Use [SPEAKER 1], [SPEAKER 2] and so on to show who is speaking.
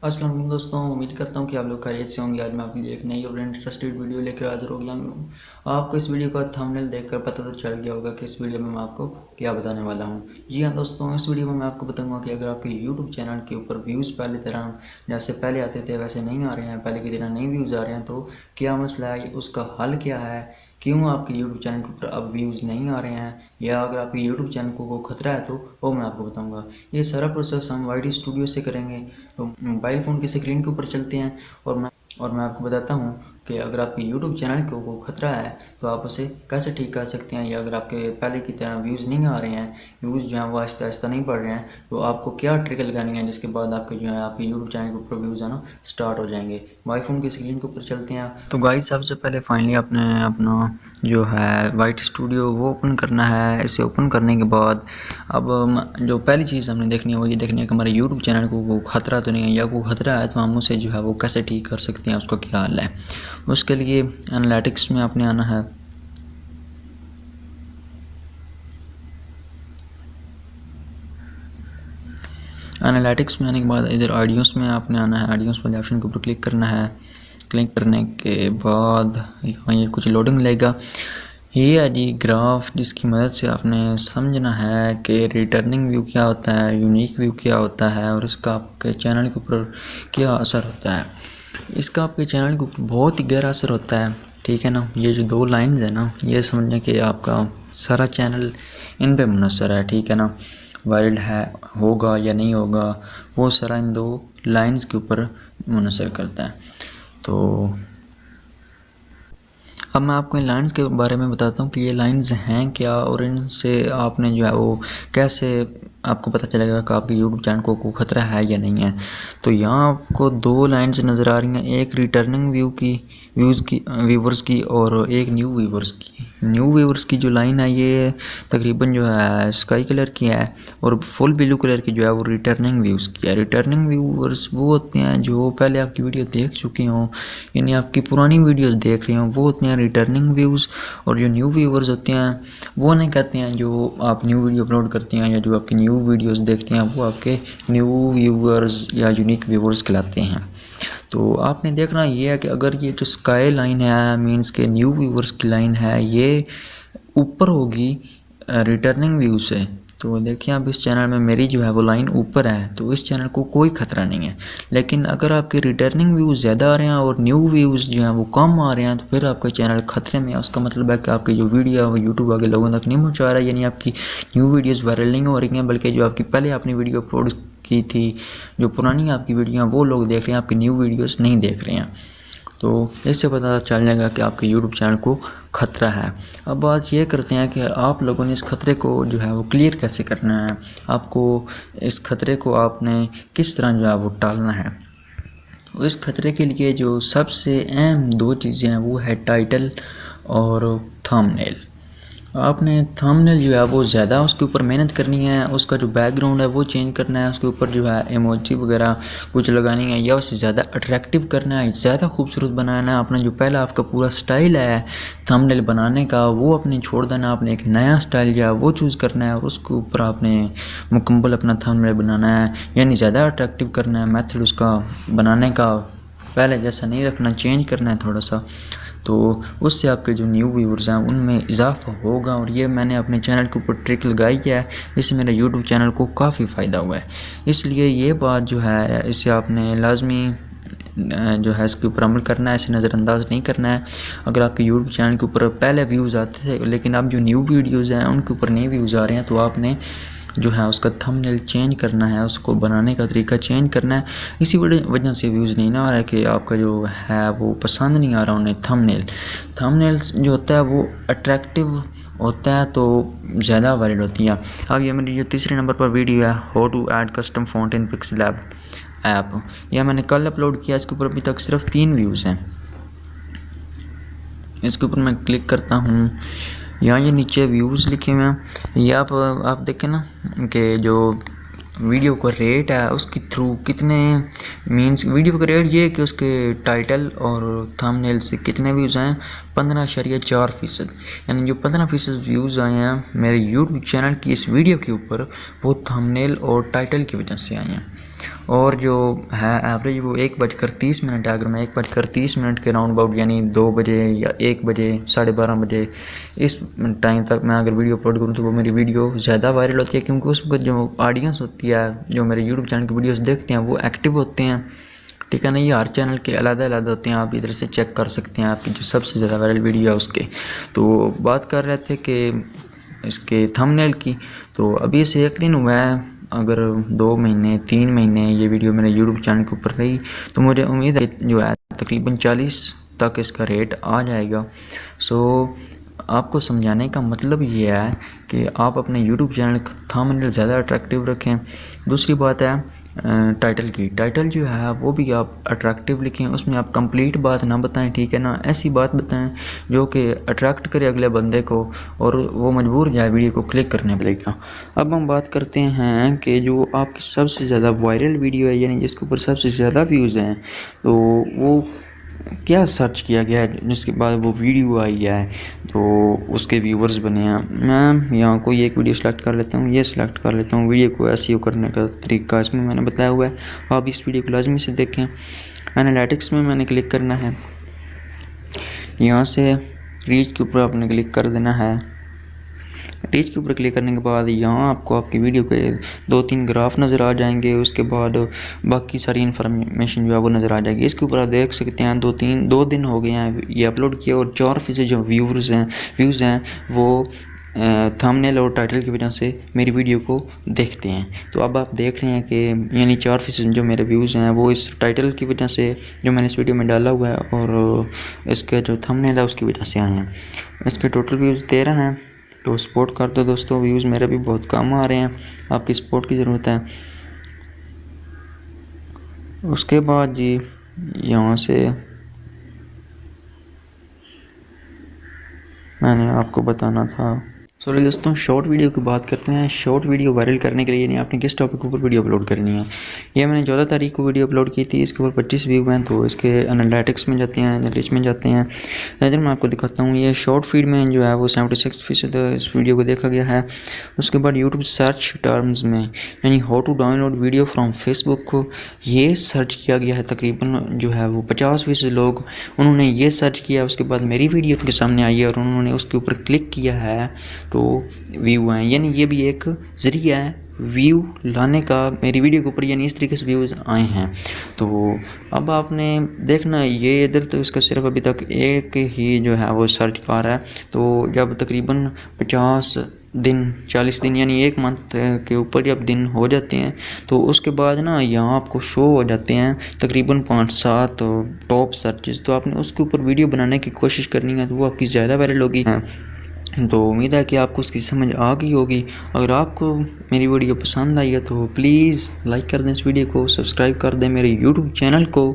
[SPEAKER 1] अस्सलाम वालेकुम दोस्तों, उम्मीद करता हूँ कि आप लोग खैरियत से होंगे। आज मैं आपके लिए एक नई और इंटरेस्टेड वीडियो लेकर हाजिर हो गया हूँ। आपको इस वीडियो का थंबनेल देखकर पता तो चल गया होगा कि इस वीडियो में मैं आपको क्या बताने वाला हूँ। जी हाँ दोस्तों, इस वीडियो में मैं आपको बताऊँगा कि अगर आपके यूट्यूब चैनल के ऊपर व्यूज़ पहले तरह जैसे पहले आते थे वैसे नहीं आ रहे हैं, पहले की तरह नहीं व्यूज़ आ रहे हैं, तो क्या मसला है, उसका हल क्या है, क्यों आपके यूट्यूब चैनल के ऊपर अब व्यूज़ नहीं आ रहे हैं, या अगर आपके यूट्यूब चैनल को खतरा है तो वो मैं आपको बताऊँगा। ये सारा प्रोसेस हम वाईटी स्टूडियो से करेंगे। तो मोबाइल फ़ोन की स्क्रीन के ऊपर चलते हैं और मैं आपको बताता हूँ कि अगर आपके यूट्यूब चैनल को खतरा है तो आप उसे कैसे ठीक कर सकते हैं, या अगर आपके पहले की तरह व्यूज़ नहीं आ रहे हैं, व्यूज़ जो हैं वो आहिस्ता आहिस्ता नहीं बढ़ रहे हैं, तो आपको क्या ट्रिक लगानी है जिसके बाद आपके जो है आपके यूट्यूब चैनल के ऊपर व्यूज़ आना स्टार्ट हो जाएंगे। मोबाइल फ़ोन की स्क्रीन के ऊपर चलते हैं। तो गाइस, सबसे पहले फाइनली आपने अपना जो है वाईटी स्टूडियो वो ओपन करना है। इसे ओपन करने के बाद अब जो पहली चीज़ हमने देखनी है वो ये देखनी है कि हमारे यूट्यूब चैनल को खतरा तो नहीं है, या कोई खतरा है तो हम उसे जो है वो कैसे ठीक कर सकते हैं, उसका क्या हल है। उसके लिए एनालिटिक्स में आपने आना है। एनालिटिक्स में आने के बाद इधर ऑडियोज़ में आपने आना है। ऑडियोज़ वाले ऑप्शन के ऊपर क्लिक करना है। क्लिक करने के बाद यहाँ ये कुछ लोडिंग लेगा। ये है जी ग्राफ, जिसकी मदद से आपने समझना है कि रिटर्निंग व्यू क्या होता है, यूनिक व्यू क्या होता है, और इसका आपके चैनल के ऊपर क्या असर होता है। इसका आपके चैनल के ऊपर बहुत ही गहरा असर होता है, ठीक है ना। ये जो दो लाइंस है ना, ये समझने कि आपका सारा चैनल इन पे मुनसर है, ठीक है ना। वायरल है होगा या नहीं होगा, वो सारा इन दो लाइंस के ऊपर मुनसर करता है। तो अब मैं आपको इन लाइंस के बारे में बताता हूँ कि ये लाइंस हैं क्या, और इनसे आपने जो है वो कैसे आपको पता चलेगा कि आपके यूट्यूब चैनल को खतरा है या नहीं है। तो यहाँ आपको दो लाइंस नज़र आ रही हैं, एक रिटर्निंग व्यूवर्स की और एक न्यू व्यूवर्स की। न्यू व्यूवर्स की जो लाइन है ये तकरीबन जो है स्काई कलर की है, और फुल ब्लू कलर की जो है वो रिटर्निंग व्यूज़ की है। रिटर्निंग व्यूवर्स वो होते हैं जो पहले आपकी वीडियो देख चुके हों, यानी आपकी पुरानी वीडियोस देख रहे हों, वो होते हैं रिटर्निंग व्यूज़। और जो न्यू व्यूवर्स होते हैं वो नहीं कहते हैं जो आप न्यू वीडियो अपलोड करते हैं या जो आपकी न्यू वीडियोस देखते हैं, वो आपके न्यू व्यूवर्स या यूनिक व्यूवर्स कहलाते हैं। तो आपने देखना ये है कि अगर ये जो स्काई लाइन है मींस के न्यू व्यूवर्स की लाइन है, ये ऊपर होगी रिटर्निंग व्यू से, तो देखिए आप इस चैनल में मेरी जो है वो लाइन ऊपर है, तो इस चैनल को कोई ख़तरा नहीं है। लेकिन अगर आपके रिटर्निंग व्यूज़ ज़्यादा आ रहे हैं और न्यू व्यूज़ जो हैं वो कम आ रहे हैं, तो फिर आपका चैनल ख़तरे में है। उसका मतलब है कि आपकी जो वीडियो है वो यूट्यूब आगे लोगों तक नहीं पहुँचा रहा है, यानी आपकी न्यू वीडियोज़ वायरल नहीं हो रही हैं, बल्कि जो आपकी पहले आपने वीडियो अपलोड की थी, जो पुरानी आपकी वीडियो हैं वो लोग देख रहे हैं, आपकी न्यू वीडियोज़ नहीं देख रहे हैं। तो इससे पता चल जाएगा कि आपके यूट्यूब चैनल को ख़तरा है। अब बात ये करते हैं कि आप लोगों ने इस ख़तरे को जो है वो क्लियर कैसे करना है, आपको इस ख़तरे को आपने किस तरह जो है वो टालना है। इस ख़तरे के लिए जो सबसे अहम दो चीज़ें हैं वो है टाइटल और थंबनेल। आपने थंबनेल जो है वो ज़्यादा उसके ऊपर मेहनत करनी है, उसका जो बैकग्राउंड है वो चेंज करना है, उसके ऊपर जो है इमोजी वगैरह कुछ लगानी है, या उसे ज़्यादा अट्रैक्टिव करना है, ज़्यादा खूबसूरत बनाना है। अपना जो पहला आपका पूरा स्टाइल है थंबनेल बनाने का वो अपने छोड़ देना, आपने एक नया स्टाइल जो है वो चूज़ करना है और उसके ऊपर आपने मुकम्मल अपना थंबनेल बनाना है, यानी ज़्यादा अट्रैक्टिव करना है। मेथड उसका बनाने का पहले जैसा नहीं रखना, चेंज करना है थोड़ा सा, तो उससे आपके जो न्यू व्यूअर्स हैं उनमें इजाफा होगा। और ये मैंने अपने चैनल के ऊपर ट्रिक लगाई है, इससे मेरे यूट्यूब चैनल को काफ़ी फ़ायदा हुआ है। इसलिए ये बात जो है इसे आपने लाजमी जो है इसके ऊपर अमल करना है, इसे नज़रअंदाज नहीं करना है। अगर आपके यूट्यूब चैनल के ऊपर पहले व्यूज़ आते थे लेकिन अब जो न्यू वीडियोज़ हैं उनके ऊपर नए व्यूज़ आ रहे हैं, तो आपने जो है उसका थंबनेल चेंज करना है, उसको बनाने का तरीका चेंज करना है। इसी वजह से व्यूज़ नहीं ना आ रहा है कि आपका जो है वो पसंद नहीं आ रहा उन्हें थंबनेल जो होता है वो अट्रैक्टिव होता है तो ज़्यादा वायरल होती है। अब ये मेरी जो तीसरे नंबर पर वीडियो है how to add custom font in PixelLab app, यह मैंने कल अपलोड किया। इसके ऊपर अभी तक सिर्फ 3 व्यूज़ हैं। इसके ऊपर मैं क्लिक करता हूँ, यहाँ ये नीचे व्यूज़ लिखे हुए हैं, ये आप देखें ना कि जो वीडियो का रेट है उसके थ्रू कितने मींस वीडियो का रेट ये है कि उसके टाइटल और थंबनेल से कितने व्यूज़ आए, 15.4%। यानी जो 15% व्यूज़ आए हैं मेरे यूट्यूब चैनल की इस वीडियो के ऊपर वो थंबनेल और टाइटल की वजह से आए हैं। और जो है एवरेज वो 1:30 है। अगर मैं 1:30 के राउंड अबाउट यानी 2 बजे या 1 बजे 12:30 बजे इस टाइम तक मैं अगर वीडियो अपलोड करूँ तो वो मेरी वीडियो ज़्यादा वायरल होती है, क्योंकि उसमें जो ऑडियंस होती है जो मेरे यूट्यूब चैनल की वीडियोस देखते हैं वो एक्टिव होते हैं। ठीक है ना, ये हर चैनल के अलग-अलग होते हैं, आप इधर से चेक कर सकते हैं आपकी जो सबसे ज़्यादा वायरल वीडियो है उसके। तो बात कर रहे थे कि इसके थंबनेल की, तो अभी से 1 दिन हुआ है, अगर 2 महीने 3 महीने ये वीडियो मेरे यूट्यूब चैनल के ऊपर रही तो मुझे उम्मीद है जो है तकरीबन 40 तक इसका रेट आ जाएगा। सो आपको समझाने का मतलब ये है कि आप अपने यूट्यूब चैनल का थंबनेल ज़्यादा अट्रैक्टिव रखें। दूसरी बात है टाइटल की, टाइटल जो है वो भी आप अट्रैक्टिव लिखें, उसमें आप कंप्लीट बात ना बताएं, ठीक है ना, ऐसी बात बताएं जो कि अट्रैक्ट करे अगले बंदे को और वो मजबूर हो जाए वीडियो को क्लिक करने पर लेगा। अब हम बात करते हैं कि जो आपकी सबसे ज़्यादा वायरल वीडियो है यानी जिसके ऊपर सबसे ज़्यादा व्यूज़ हैं, तो वो क्या सर्च किया गया है जिसके बाद वो वीडियो आई है तो उसके व्यूवर्स बने हैं। मैं यहाँ कोई एक वीडियो सेलेक्ट कर लेता हूँ, ये सिलेक्ट कर लेता हूँ, वीडियो को एसईओ करने का तरीका इसमें मैंने बताया हुआ है, आप इस वीडियो को लाजमी से देखें। एनालिटिक्स में मैंने क्लिक करना है, यहाँ से रीच के ऊपर आपने क्लिक कर देना है। रीच के ऊपर क्लिक करने के बाद यहाँ आपको आपकी वीडियो के 2-3 ग्राफ नज़र आ जाएंगे, उसके बाद बाकी सारी इन्फॉर्मेशन जो है वो नज़र आ जाएगी। इसके ऊपर आप देख सकते हैं 2 दिन हो गए हैं ये अपलोड किया और 4% जो व्यूज़ हैं वो थंबनेल और टाइटल की वजह से मेरी वीडियो को देखते हैं। तो अब आप देख रहे हैं कि यानी 4% जो मेरे व्यूज़ हैं वो इस टाइटल की वजह से जो मैंने इस वीडियो में डाला हुआ है और इसके जो थंबनेल है उसकी वजह से आए हैं। इसके टोटल व्यूज़ 13 हैं, तो सपोर्ट कर दो दोस्तों, व्यूज़ मेरे भी बहुत कम आ रहे हैं, आपकी सपोर्ट की ज़रूरत है। उसके बाद जी यहाँ से मैंने आपको बताना था, सॉरी दोस्तों, शॉर्ट वीडियो की बात करते हैं। शॉर्ट वीडियो वायरल करने के लिए यानी आपने किस टॉपिक के ऊपर वीडियो अपलोड करनी है। ये मैंने 14 तारीख को वीडियो अपलोड की थी, इसके ऊपर 25 व्यू हैं, तो इसके एनालिटिक्स में जाते हैं, रिच में जाते हैं। इधर मैं आपको दिखाता हूँ, ये शॉर्ट फीड में जो है वो 76% इस वीडियो को देखा गया है। उसके बाद यूट्यूब सर्च टर्म्स में यानी how to download video from Facebook को ये सर्च किया गया है, तकरीबन जो है वो 50% लोग उन्होंने ये सर्च किया। उसके बाद मेरी वीडियो उनके सामने आई है और उन्होंने उसके ऊपर क्लिक किया है तो व्यू आए, यानी ये भी एक ज़रिया है व्यू लाने का मेरी वीडियो के ऊपर, यानी इस तरीके से व्यूज़ आए हैं। तो अब आपने देखना ये इधर तो इसका सिर्फ अभी तक एक ही जो है वो सर्च कर रहा है, तो जब तकरीबन 50 दिन 40 दिन यानी 1 मंथ के ऊपर जब दिन हो जाते हैं तो उसके बाद ना यहाँ आपको शो हो जाते हैं तकरीबन 5-7 टॉप सर्चेस, तो आपने उसके ऊपर वीडियो बनाने की कोशिश करनी है तो वो आपकी ज़्यादा वायरल होगी। तो उम्मीद है कि आपको उसकी समझ आ गई होगी। अगर आपको मेरी वीडियो पसंद आई है तो प्लीज़ लाइक कर दें इस वीडियो को, सब्सक्राइब कर दें मेरे यूट्यूब चैनल को।